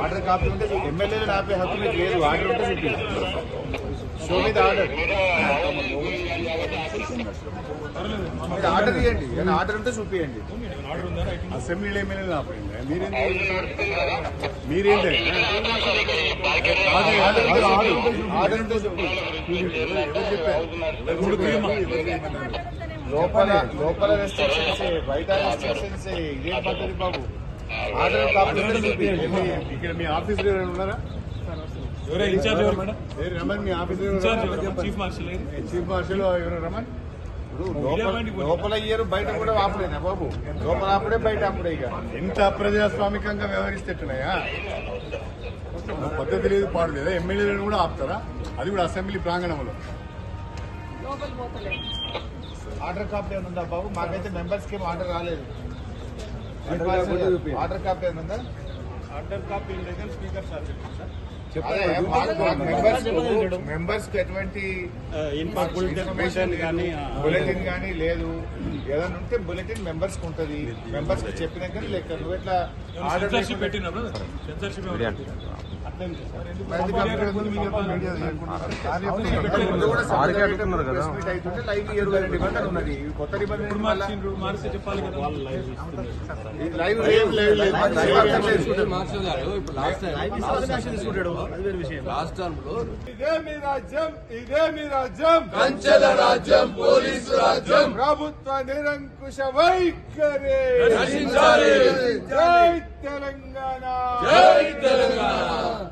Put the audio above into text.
Order copy ఉంటే ఎమ్మెల్యేలు ఆపే హక్కు మీకు లేదు. ఆర్డర్ ఉంటే చూపించండి. షో మీద ఆర్డర్ ఆర్డర్ ఇవ్వండి. ఏమైనా ఆర్డర్ ఉంటే చూపించండి. అసెంబ్లీలో ఎమ్మెల్యేలు ఆపండి. మీరేంటి ఆర్డర్ ఉంటే లోపల రెస్ట్రిక్షన్స్, బయట రెస్ట్రిక్షన్స్, ఇదేం పద్ధతి బాబు? ఆర్డర్ కాపీ ఉంటే చూపించండి. ఇక్కడ మీ ఆఫీస్ ఉన్నారా? రమణ్ మీ ఆఫీస్ చీఫ్ మార్షల్ ఎవరు రమణ్? లోపల ఇయ్యరు, బయట కూడా ఆపడేనా బాబు? లోపల ఆపడే, బయట ఆపడే. ఇక ఎంత అప్రజాస్వామికంగా వ్యవహరిస్తేట్టున్నాయా? పద్ధతి లేదు, పాడు లేదా? ఎమ్మెల్యేలను కూడా ఆపుతారా? అది కూడా అసెంబ్లీ ప్రాంగణంలో. ఆర్డర్ కాపీ ఏమైనా ఉందా బాబు? మాకైతే మెంబర్స్ కి ఆర్డర్ రాలేదు. ఆర్డర్ కాపీ ఏమైనా ఉందా? Order copy speaker sir members కు ఎటువంటి బులెటిన్ కానీ లేదు. ఏదైనా ఉంటే బులెటిన్ మెంబర్స్ కు ఉంటది. మెంబర్స్ కి చెప్పినా కానీ లేక నువ్వు ఎట్లా ఆర్డర్ లైవ్ 22 నిబంధనలు ఉన్నది. కొత్త నిబంధన లైవ్ ఇదే మీ రాజ్యం, ఇదే మీ రాజ్యం, కంచెల రాజ్యం, పోలీసు రాజ్యం, ప్రభుత్వ నిరంకుశ వైఖరి. జై తెలంగాణ, జై తెలంగాణ.